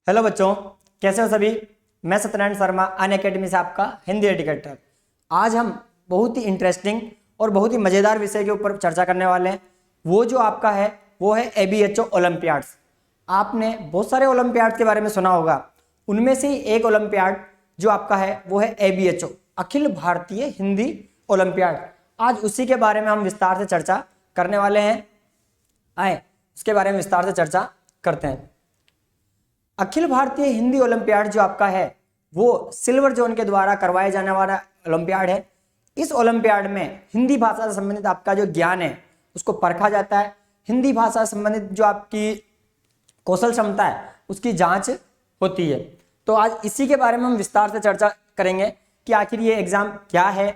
Hello बच्चों, कैसे हो सभी। मैं सत्यनारायण शर्मा अनअकैडमी से आपका हिंदी एजुकेटर। आज हम बहुत ही इंटरेस्टिंग और बहुत ही मज़ेदार विषय के ऊपर चर्चा करने वाले हैं। वो जो आपका है वो है ABHO ओलंपियाड्स। आपने बहुत सारे ओलंपियाड्स के बारे में सुना होगा, उनमें से ही एक ओलंपियाड जो आपका है वो है ABHO, अखिल भारतीय हिंदी ओलंपियाड। आज उसी के बारे में हम विस्तार से चर्चा करने वाले हैं। आए उसके बारे में विस्तार से चर्चा करते हैं। अखिल भारतीय हिंदी ओलंपियाड जो आपका है वो सिल्वर जोन के द्वारा करवाए जाने वाला ओलंपियाड है। इस ओलंपियाड में हिंदी भाषा से संबंधित आपका जो ज्ञान है उसको परखा जाता है। हिंदी भाषा से संबंधित जो आपकी कौशल क्षमता है उसकी जांच होती है। तो आज इसी के बारे में हम विस्तार से चर्चा करेंगे कि आखिर ये एग्जाम क्या है,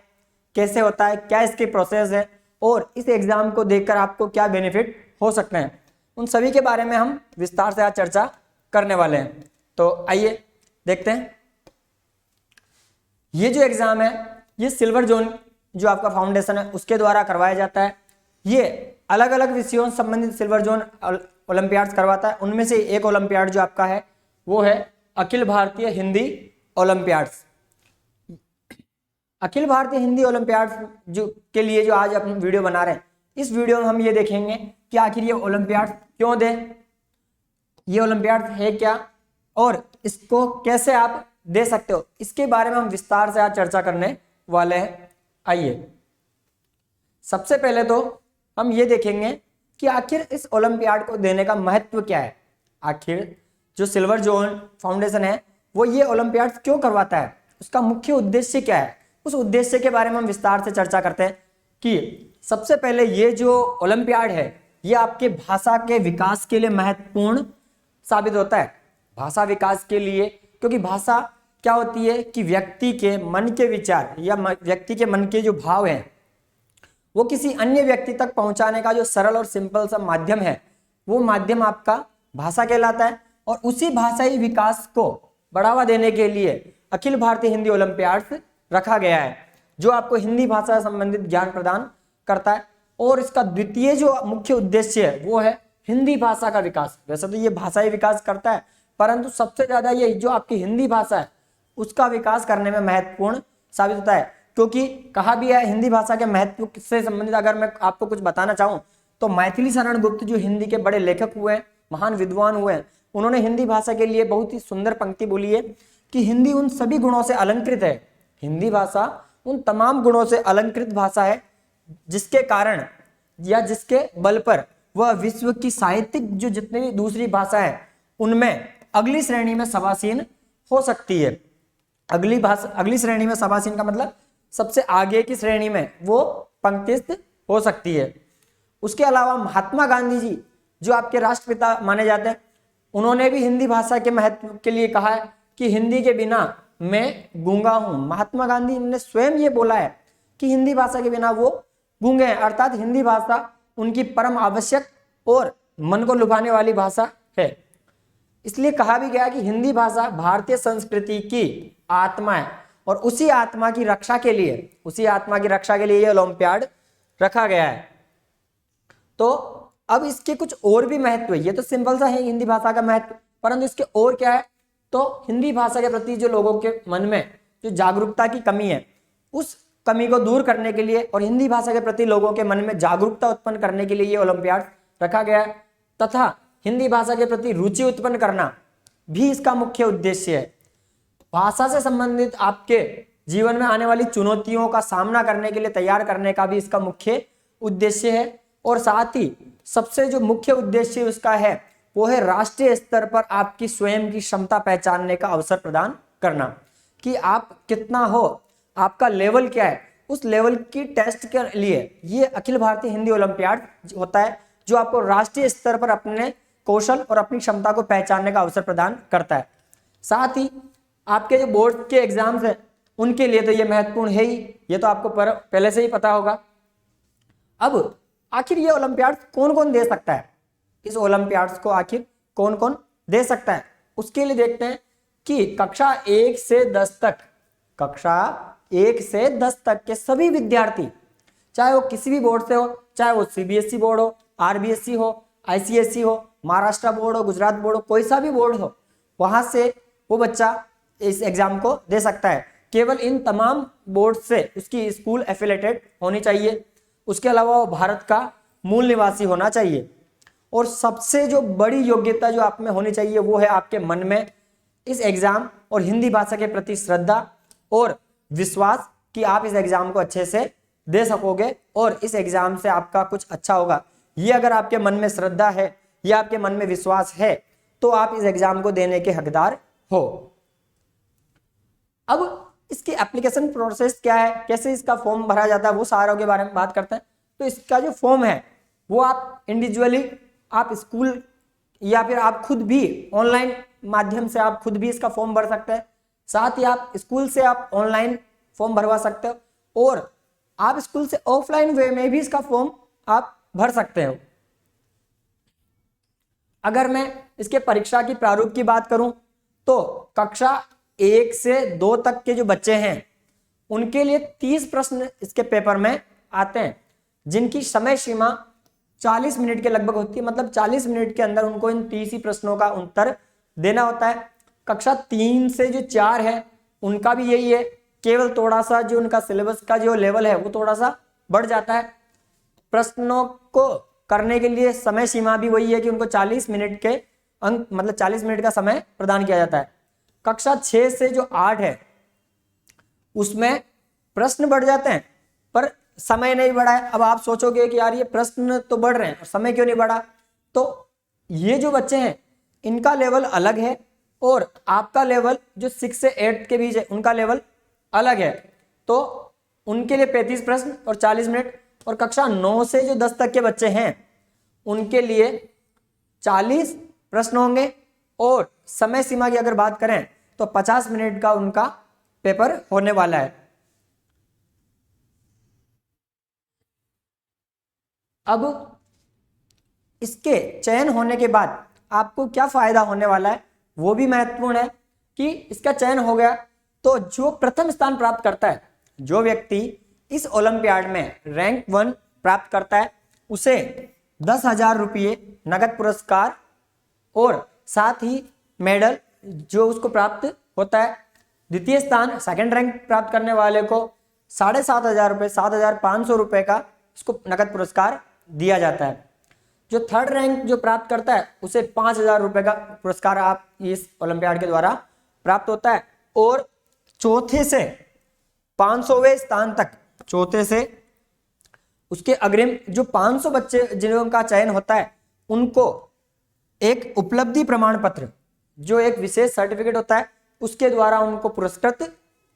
कैसे होता है, क्या इसके प्रोसेस है और इस एग्जाम को देखकर आपको क्या बेनिफिट हो सकते हैं। उन सभी के बारे में हम विस्तार से आज चर्चा करने वाले हैं। तो आइए देखते हैं। ये जो एग्जाम है ये सिल्वर जोन जो आपका फाउंडेशन है उसके द्वारा करवाया जाता है। ये अलग अलग विषयों से संबंधित सिल्वर जोन ओलंपियाड्स करवाता है। उनमें से एक ओलंपियाड जो आपका है वो है अखिल भारतीय हिंदी ओलंपियाड्स। अखिल भारतीय हिंदी ओलंपियाड जो के लिए जो आज अपन वीडियो बना रहे हैं, इस वीडियो में हम ये देखेंगे कि आखिर ये ओलंपियाड क्यों दें, ये ओलंपियाड है क्या और इसको कैसे आप दे सकते हो, इसके बारे में हम विस्तार से आज चर्चा करने वाले हैं। आइए सबसे पहले तो हम ये देखेंगे कि आखिर इस ओलंपियाड को देने का महत्व क्या है। आखिर जो सिल्वर जोन फाउंडेशन है वो ये ओलंपियाड क्यों करवाता है, उसका मुख्य उद्देश्य क्या है, उस उद्देश्य के बारे में हम विस्तार से चर्चा करते हैं। कि सबसे पहले ये जो ओलंपियाड है ये आपके भाषा के विकास के लिए महत्वपूर्ण साबित होता है। भाषा विकास के लिए, क्योंकि भाषा क्या होती है कि व्यक्ति के मन के विचार या व्यक्ति के मन के जो भाव हैं वो किसी अन्य व्यक्ति तक पहुंचाने का जो सरल और सिंपल सा माध्यम है वो माध्यम आपका भाषा कहलाता है। और उसी भाषाई विकास को बढ़ावा देने के लिए अखिल भारतीय हिंदी ओलंपियाड्स रखा गया है जो आपको हिंदी भाषा से संबंधित ज्ञान प्रदान करता है। और इसका द्वितीय जो मुख्य उद्देश्य है वो है हिंदी भाषा का विकास। वैसे तो ये भाषाई विकास करता है परंतु सबसे ज्यादा ये जो आपकी हिंदी भाषा है उसका विकास करने में महत्वपूर्ण साबित होता है। क्योंकि कहा भी है हिंदी भाषा के महत्व से संबंधित अगर मैं आपको कुछ बताना चाहूँ तो मैथिली शरण गुप्त जो हिंदी के बड़े लेखक हुए हैं, महान विद्वान हुए हैं, उन्होंने हिंदी भाषा के लिए बहुत ही सुंदर पंक्ति बोली है कि हिंदी उन सभी गुणों से अलंकृत है। हिंदी भाषा उन तमाम गुणों से अलंकृत भाषा है जिसके कारण या जिसके बल पर वह विश्व की साहित्यिक जो जितनी भी दूसरी भाषा है उनमें अगली श्रेणी में सभासीन हो सकती है। अगली श्रेणी में सभासीन का मतलब सबसे आगे की श्रेणी में वो पंक्तिस्थ हो सकती है। उसके अलावा महात्मा गांधी जी जो आपके राष्ट्रपिता माने जाते हैं, उन्होंने भी हिंदी भाषा के महत्व के लिए कहा है कि हिंदी के बिना मैं गूंगा हूं। महात्मा गांधी ने स्वयं ये बोला है कि हिंदी भाषा के बिना वो गूंगे हैं, अर्थात हिंदी भाषा उनकी परम आवश्यक और मन को लुभाने वाली भाषा है। इसलिए कहा भी गया कि हिंदी भाषा भारतीय संस्कृति की आत्मा है और उसी आत्मा की रक्षा के लिए ये ओलंपियाड रखा गया है। तो अब इसके कुछ और भी महत्व है। ये तो सिंपल सा है हिंदी भाषा का महत्व, परंतु इसके और क्या है तो हिंदी भाषा के प्रति जो लोगों के मन में जो जागरूकता की कमी है उस कमी को दूर करने के लिए और हिंदी भाषा के प्रति लोगों के मन में जागरूकता उत्पन्न करने के लिए ये ओलंपियाड रखा गया है। तथा हिंदी भाषा के प्रति रुचि उत्पन्न करना भी इसका मुख्य उद्देश्य है। भाषा से संबंधित आपके जीवन में आने वाली चुनौतियों का सामना करने के लिए तैयार करने का भी इसका मुख्य उद्देश्य है। और साथ ही सबसे जो मुख्य उद्देश्य उसका है वो है राष्ट्रीय स्तर पर आपकी स्वयं की क्षमता पहचानने का अवसर प्रदान करना कि आप कितना हो, आपका लेवल क्या है, उस लेवल की टेस्ट के लिए ये अखिल भारतीय हिंदी ओलंपियाड होता है जो आपको राष्ट्रीय स्तर पर अपने कौशल और अपनी क्षमता को पहचानने का अवसर प्रदान करता है। साथ ही आपके जो बोर्ड के एग्जाम्स हैं उनके लिए तो ये महत्वपूर्ण है ही, ये तो आपको पहले से ही पता होगा। अब आखिर ये ओलंपियाड कौन कौन दे सकता है, इस ओलंपियाड्स को आखिर कौन कौन दे सकता है, उसके लिए देखते हैं कि कक्षा 1 से 10 तक के सभी विद्यार्थी, चाहे वो किसी भी बोर्ड से हो, चाहे वो CBSE बोर्ड हो, RBSE हो, ICSE हो, महाराष्ट्र बोर्ड हो, गुजरात बोर्ड हो, कोई सा भी बोर्ड हो, वहां से वो बच्चा इस एग्जाम को दे सकता है। केवल इन तमाम बोर्ड से उसकी स्कूल एफिलेटेड होनी चाहिए। उसके अलावा वो भारत का मूल निवासी होना चाहिए। और सबसे जो बड़ी योग्यता जो आप में होनी चाहिए वो है आपके मन में इस एग्जाम और हिंदी भाषा के प्रति श्रद्धा और विश्वास कि आप इस एग्जाम को अच्छे से दे सकोगे और इस एग्जाम से आपका कुछ अच्छा होगा। ये अगर आपके मन में श्रद्धा है या आपके मन में विश्वास है तो आप इस एग्जाम को देने के हकदार हो। अब इसकी एप्लीकेशन प्रोसेस क्या है, कैसे इसका फॉर्म भरा जाता है, वो सारों के बारे में बात करते हैं। तो इसका जो फॉर्म है वो आप इंडिविजुअली, आप स्कूल या फिर आप खुद भी ऑनलाइन माध्यम से आप खुद भी इसका फॉर्म भर सकते हैं। साथ ही आप स्कूल से आप ऑनलाइन फॉर्म भरवा सकते हो और आप स्कूल से ऑफलाइन वे में भी इसका फॉर्म आप भर सकते हो। अगर मैं इसके परीक्षा की प्रारूप की बात करूं तो कक्षा 1 से 2 तक के जो बच्चे हैं उनके लिए 30 प्रश्न इसके पेपर में आते हैं, जिनकी समय सीमा 40 मिनट के लगभग होती है। मतलब 40 मिनट के अंदर उनको इन 30 ही प्रश्नों का उत्तर देना होता है। कक्षा 3 से जो 4 है उनका भी यही है, केवल थोड़ा सा जो उनका सिलेबस का जो लेवल है वो थोड़ा सा बढ़ जाता है। प्रश्नों को करने के लिए समय सीमा भी वही है कि उनको 40 मिनट के अंक, मतलब 40 मिनट का समय प्रदान किया जाता है। कक्षा 6 से जो 8 है उसमें प्रश्न बढ़ जाते हैं पर समय नहीं बढ़ा है। अब आप सोचोगे कि यार ये प्रश्न तो बढ़ रहे हैं और समय क्यों नहीं बढ़ा, तो ये जो बच्चे हैं इनका लेवल अलग है और आपका लेवल जो 6 से 8 के बीच है उनका लेवल अलग है। तो उनके लिए 35 प्रश्न और 40 मिनट, और कक्षा 9 से जो 10 तक के बच्चे हैं उनके लिए 40 प्रश्न होंगे और समय सीमा की अगर बात करें तो 50 मिनट का उनका पेपर होने वाला है। अब इसके चयन होने के बाद आपको क्या फायदा होने वाला है वो भी महत्वपूर्ण है कि इसका चयन हो गया तो जो प्रथम स्थान प्राप्त करता है, जो व्यक्ति इस ओलंपियाड में रैंक 1 प्राप्त करता है उसे 10,000 रुपये नगद पुरस्कार और साथ ही मेडल जो उसको प्राप्त होता है। द्वितीय स्थान सेकंड रैंक प्राप्त करने वाले को 7,500 रुपये, 7,500 रुपये का उसको नगद पुरस्कार दिया जाता है। जो थर्ड रैंक जो प्राप्त करता है उसे 5,000 रुपये का पुरस्कार आप इस ओलंपियाड के द्वारा प्राप्त होता है। और चौथे से 500वें स्थान तक, चौथे से उसके अग्रिम जो 500 बच्चे जिनका चयन होता है उनको एक उपलब्धि प्रमाण पत्र, जो एक विशेष सर्टिफिकेट होता है, उसके द्वारा उनको पुरस्कृत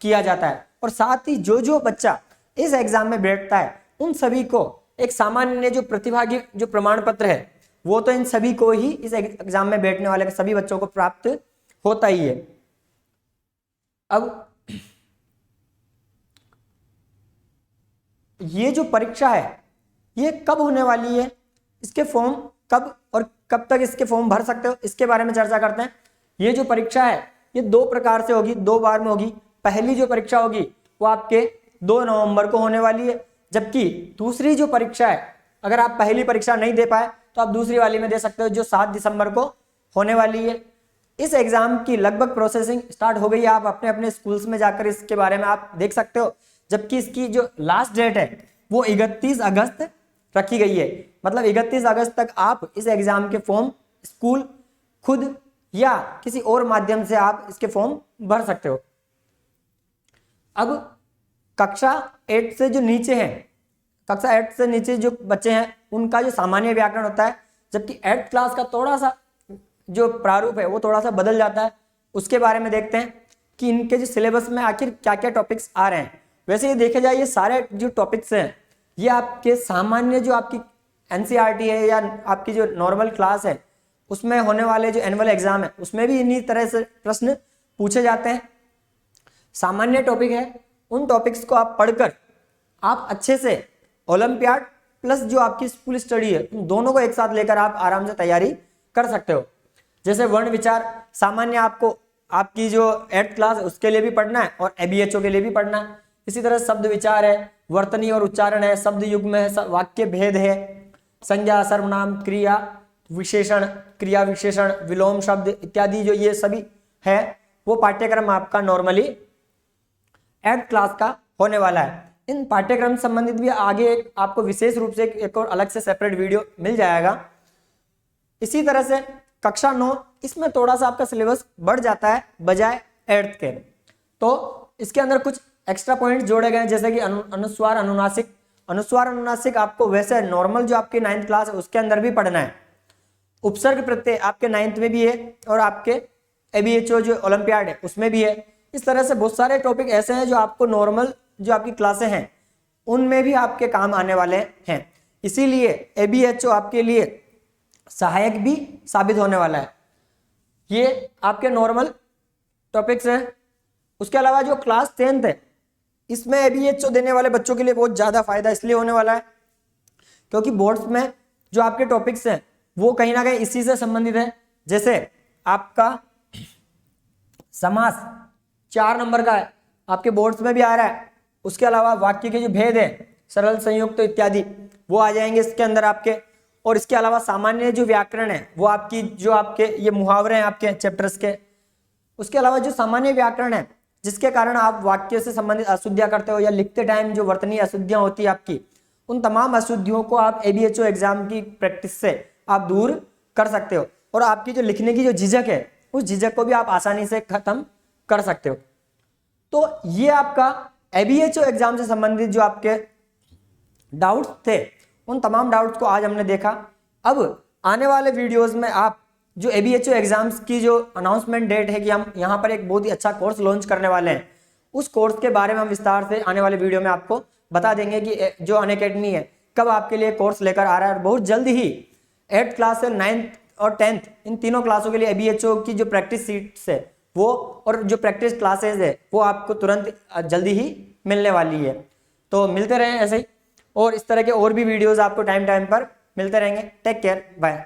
किया जाता है। और साथ ही जो जो बच्चा इस एग्जाम में बैठता है उन सभी को एक सामान्य जो प्रतिभागी जो प्रमाण पत्र है वो तो इन सभी को ही, इस एग्जाम में बैठने वाले सभी बच्चों को प्राप्त होता ही है। अब ये जो परीक्षा है ये कब होने वाली है, इसके फॉर्म कब और कब तक इसके फॉर्म भर सकते हो, इसके बारे में चर्चा करते हैं। ये जो परीक्षा है ये 2 प्रकार से होगी, 2 बार में होगी। पहली जो परीक्षा होगी वो आपके 2 नवंबर को होने वाली है, जबकि दूसरी जो परीक्षा है अगर आप पहली परीक्षा नहीं दे पाए तो आप दूसरी वाली में दे सकते हो जो 7 दिसंबर को होने वाली है। इस एग्जाम की लगभग प्रोसेसिंग स्टार्ट हो गई है, आप अपने अपने स्कूल्स में जाकर इसके बारे में आप देख सकते हो। जबकि इसकी जो लास्ट डेट है वो 31 अगस्त रखी गई है। मतलब 31 अगस्त तक आप इस एग्जाम के फॉर्म स्कूल खुद या किसी और माध्यम से आप इसके फॉर्म भर सकते हो। अब कक्षा 8 से जो नीचे हैं, कक्षा 8 से नीचे जो बच्चे हैं उनका जो सामान्य व्याकरण होता है, जबकि 8th क्लास का थोड़ा सा जो प्रारूप है वो थोड़ा सा बदल जाता है। उसके बारे में देखते हैं कि इनके जो सिलेबस में आखिर क्या क्या टॉपिक्स आ रहे हैं। वैसे ये देखे जाए ये सारे जो टॉपिक्स हैं ये आपके सामान्य जो आपकी NCERT है या आपकी जो नॉर्मल क्लास है उसमें होने वाले जो एनुअल एग्जाम है उसमें भी इन्हीं तरह से प्रश्न पूछे जाते हैं। सामान्य टॉपिक है, उन टॉपिक्स को आप पढ़कर आप अच्छे से ओलंपियाड प्लस जो आपकी स्कूल स्टडी है उन दोनों को एक साथ लेकर आप आराम से तैयारी कर सकते हो। जैसे वर्ण विचार सामान्य आपको आपकी जो 8th क्लास है उसके लिए भी पढ़ना है और ABHO के लिए भी पढ़ना है। इसी तरह शब्द विचार है, वर्तनी और उच्चारण है, शब्द युग्म है, वाक्य भेद है, संज्ञा सर्वनाम क्रिया, विशेषण, क्रिया विशेषण, विलोम शब्द इत्यादि जो ये सभी है वो पाठ्यक्रम आपका नॉर्मली 8th क्लास का होने वाला है। इन पाठ्यक्रम संबंधित भी आगे एक आपको विशेष रूप से एक और अलग से सेपरेट वीडियो मिल जाएगा। इसी तरह से कक्षा 9 इसमें थोड़ा सा आपका सिलेबस बढ़ जाता है बजाय 8th के, तो इसके अंदर कुछ एक्स्ट्रा पॉइंट जोड़े गए जैसे कि अनुस्वार अनुनासिक। अनुस्वार अनुनासिक आपको वैसे नॉर्मल जो आपकी 9th क्लास है उसके अंदर भी पढ़ना है। उपसर्ग प्रत्यय आपके 9th में भी है और आपके ABHO जो ओलंपियाड है उसमें भी है। इस तरह से बहुत सारे टॉपिक ऐसे हैं जो आपको नॉर्मल जो आपकी क्लासें हैं उनमें भी आपके काम आने वाले हैं। इसीलिए ABHO आपके लिए सहायक भी साबित होने वाला है। ये आपके नॉर्मल टॉपिक्स हैं। उसके अलावा जो क्लास 10th है इसमें ABHO देने वाले बच्चों के लिए बहुत ज़्यादा फायदा इसलिए होने वाला है क्योंकि बोर्ड्स में जो आपके टॉपिक्स हैं वो कहीं ना कहीं इसी से संबंधित है। जैसे आपका समास 4 नंबर का है, आपके बोर्ड्स में भी आ रहा है। उसके अलावा वाक्य के जो भेद है, सरल, संयुक्त इत्यादि वो आ जाएंगे इसके अंदर आपके। और इसके अलावा सामान्य जो व्याकरण है वो आपकी जो आपके ये मुहावरे हैं आपके चैप्टर्स के। उसके अलावा जो सामान्य व्याकरण है जिसके कारण आप वाक्य से संबंधित अशुद्धियां करते हो या लिखते टाइम जो वर्तनीय अशुद्धियां होती है आपकी, उन तमाम अशुद्धियों को आप ABHO एग्जाम की प्रैक्टिस से आप दूर कर सकते हो और आपकी जो लिखने की जो झिझक है उस झिझक को भी आप आसानी से खत्म कर सकते हो। तो ये आपका ABHO एग्जाम से संबंधित जो आपके डाउट्स थे उन तमाम डाउट्स को आज हमने देखा। अब आने वाले वीडियोस में आप जो ABHO एग्जाम्स की जो अनाउंसमेंट डेट है कि हम यहाँ पर एक बहुत ही अच्छा कोर्स लॉन्च करने वाले हैं, उस कोर्स के बारे में हम विस्तार से आने वाले वीडियो में आपको बता देंगे कि जो अनअकैडमी है कब आपके लिए कोर्स लेकर आ रहा है। और बहुत जल्द ही 8th क्लास से 9th और 10th इन तीनों क्लासों के लिए ABHO की जो प्रैक्टिस सीट्स है वो और जो प्रैक्टिस क्लासेस है वो आपको तुरंत जल्दी ही मिलने वाली है। तो मिलते रहें ऐसे ही, और इस तरह के और भी वीडियोस आपको टाइम टाइम पर मिलते रहेंगे। Take care, bye.